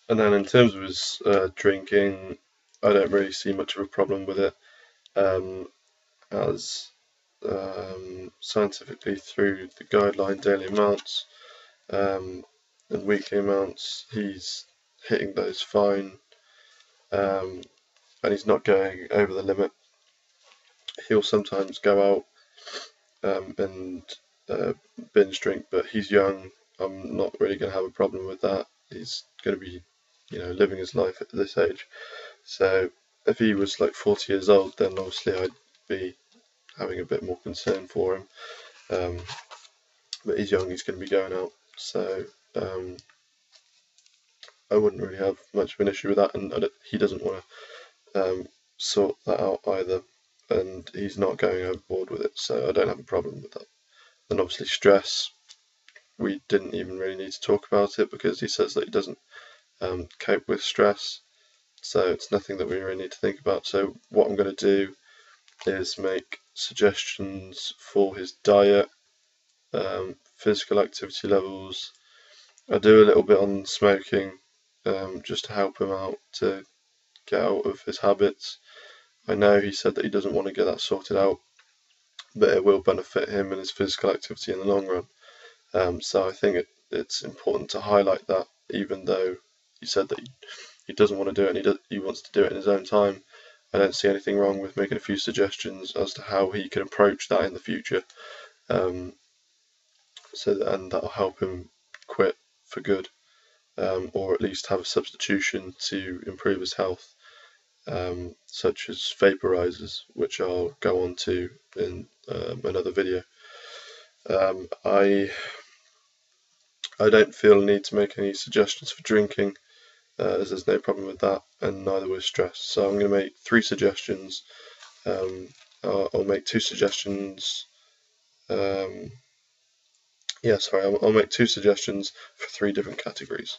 And then in terms of his drinking, I don't really see much of a problem with it, as scientifically through the guideline daily amounts and weekly amounts, he's hitting those fine, and he's not going over the limit. He'll sometimes go out and binge drink, but he's young. I'm not really going to have a problem with that. He's going to be, living his life at this age. So if he was like 40 years old, then obviously I'd be having a bit more concern for him. But he's young, he's going to be going out, so I wouldn't really have much of an issue with that, and he doesn't want to sort that out either, and he's not going overboard with it, so I don't have a problem with that. And obviously stress, we didn't even really need to talk about it because he says that he doesn't cope with stress, so it's nothing that we really need to think about. So what I'm going to do is make suggestions for his diet, physical activity levels. I do a little bit on smoking, just to help him out to get out of his habits. I know he said that he doesn't want to get that sorted out, but it will benefit him and his physical activity in the long run. So I think it's important to highlight that, even though he said that he doesn't want to do it and he wants to do it in his own time. I don't see anything wrong with making a few suggestions as to how he can approach that in the future. And that'll help him quit for good, or at least have a substitution to improve his health, such as vaporizers, which I'll go on to in another video. I don't feel a need to make any suggestions for drinking, as there's no problem with that, and neither with stress. So I'm going to make 3 suggestions. I'll make 2 suggestions. I'll make 2 suggestions for 3 different categories.